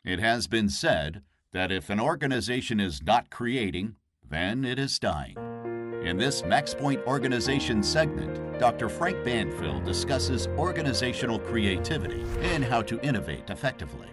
It has been said that if an organization is not creating, then it is dying. In this Maxpoint Organizations segment, Dr. Frank Banfill discusses organizational creativity and how to innovate effectively.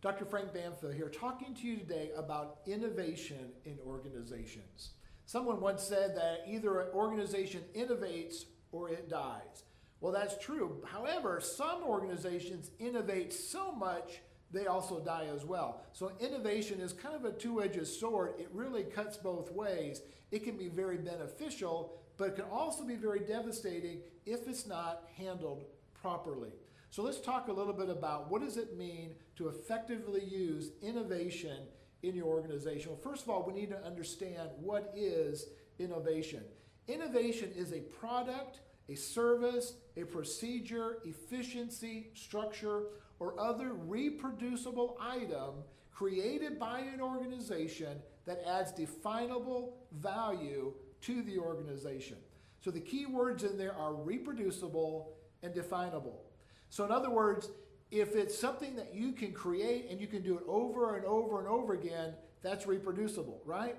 Dr. Frank Banfill here, talking to you today about innovation in organizations. Someone once said that either an organization innovates or it dies. Well, that's true. However, some organizations innovate so much they also die as well. So innovation is kind of a two-edged sword. It really cuts both ways. It can be very beneficial, but it can also be very devastating if it's not handled properly. So let's talk a little bit about what does it mean to effectively use innovation in your organization. Well, first of all, we need to understand what is innovation. Innovation is a product, a service, a procedure, efficiency, structure, or other reproducible item created by an organization that adds definable value to the organization. So the key words in there are reproducible and definable. So in other words, if it's something that you can create and you can do it over and over and over again, that's reproducible, right?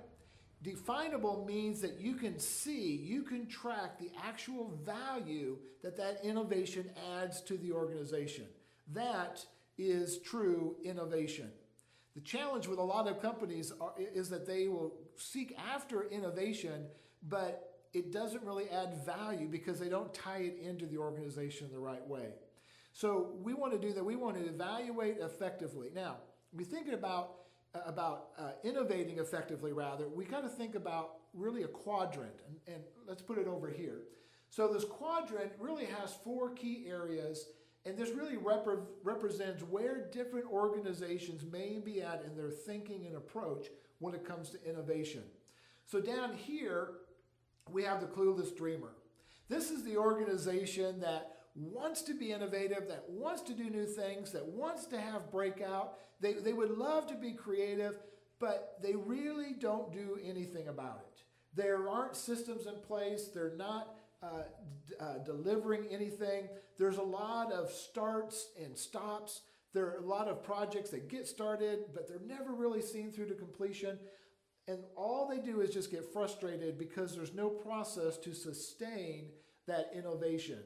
Definable means that you can see, you can track the actual value that that innovation adds to the organization. That is true innovation. The challenge with a lot of companies is that they will seek after innovation, but it doesn't really add value because they don't tie it into the organization the right way. So we want to do that. We want to evaluate effectively. Now, when we're thinking about innovating effectively, rather, we got to think about really a quadrant, and let's put it over here. So this quadrant really has four key areas, and this really represents where different organizations may be at in their thinking and approach when it comes to innovation. So down here, we have the clueless dreamer. This is the organization that wants to be innovative, that wants to do new things, that wants to have breakout. They would love to be creative, but they really don't do anything about it. There aren't systems in place. They're not delivering anything. There's a lot of starts and stops. There are a lot of projects that get started, but they're never really seen through to completion. And all they do is just get frustrated because there's no process to sustain that innovation.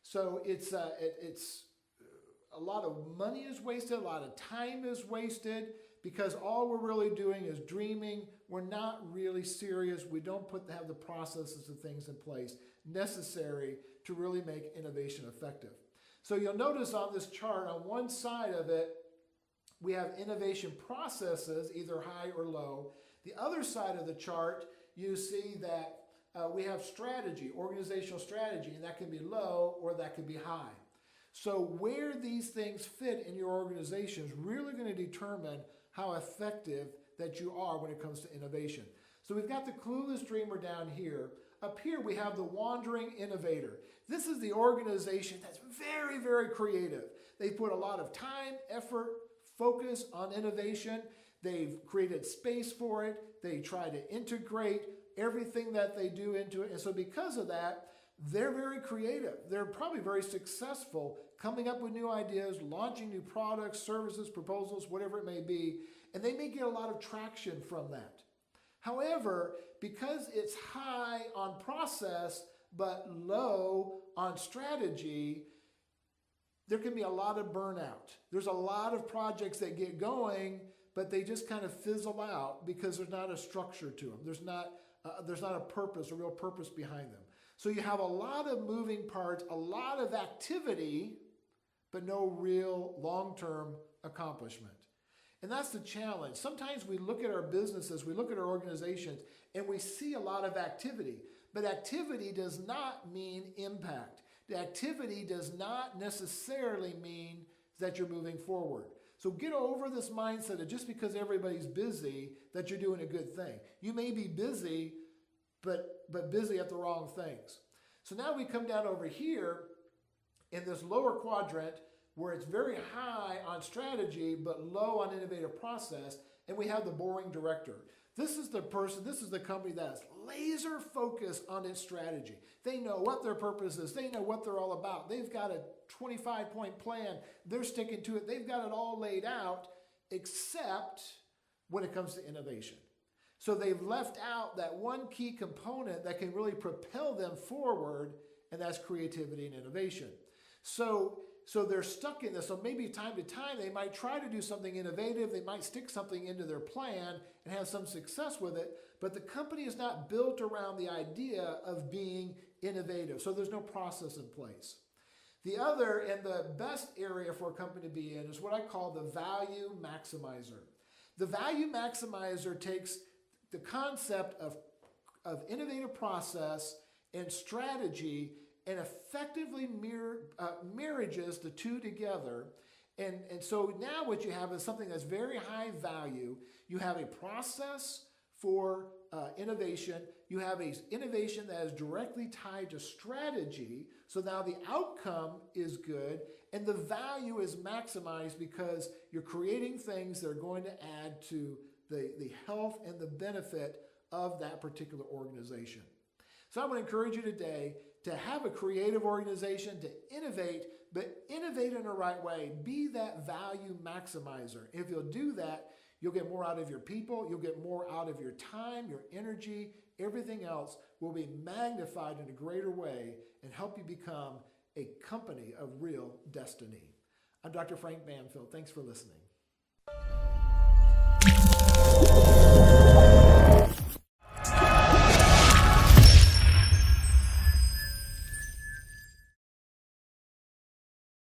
So it's a lot of money is wasted, a lot of time is wasted because all we're really doing is dreaming. We're not really serious. We don't have the processes and things in place necessary to really make innovation effective. So you'll notice on this chart, on one side of it, we have innovation processes, either high or low. The other side of the chart, you see that we have strategy, organizational strategy, and that can be low or that can be high. So where these things fit in your organization is really going to determine how effective that you are when it comes to innovation. So we've got the clueless dreamer down here. Up here we have the wandering innovator. This is the organization that's very, very creative. They put a lot of time, effort, focus on innovation. They've created space for it. They try to integrate everything that they do into it. And so because of that, they're very creative. They're probably very successful coming up with new ideas, launching new products, services, proposals, whatever it may be, and they may get a lot of traction from that. However, because it's high on process but low on strategy, there can be a lot of burnout. There's a lot of projects that get going, but they just kind of fizzle out because there's not a structure to them. There's not a purpose, a real purpose behind them. So you have a lot of moving parts, a lot of activity, but no real long-term accomplishment. And that's the challenge. Sometimes we look at our businesses, we look at our organizations, and we see a lot of activity. But activity does not mean impact. The activity does not necessarily mean that you're moving forward. So get over this mindset of just because everybody's busy that you're doing a good thing. You may be busy, but busy at the wrong things. So now we come down over here in this lower quadrant where it's very high on strategy but low on innovative process, and we have the boring director. This is the person, this is the company that's laser focused on its strategy. They know what their purpose is. They know what they're all about. They've got a 25-point plan. They're sticking to it. They've got it all laid out, except when it comes to innovation. So they've left out that one key component that can really propel them forward, and that's creativity and innovation. So they're stuck in this. So maybe time to time they might try to do something innovative. They might stick something into their plan and have some success with it. But the company is not built around the idea of being innovative. So there's no process in place. The other and the best area for a company to be in is what I call the value maximizer. The value maximizer takes the concept of innovative process and strategy and effectively marriages the two together. And so now what you have is something that's very high value. You have a process for innovation. You have an innovation that is directly tied to strategy. So now the outcome is good and the value is maximized because you're creating things that are going to add to the health and the benefit of that particular organization. So I'm going to encourage you today to have a creative organization, to innovate, but innovate in the right way. Be that value maximizer. If you'll do that, you'll get more out of your people, you'll get more out of your time, your energy, everything else will be magnified in a greater way and help you become a company of real destiny. I'm Dr. Frank Banfill. Thanks for listening.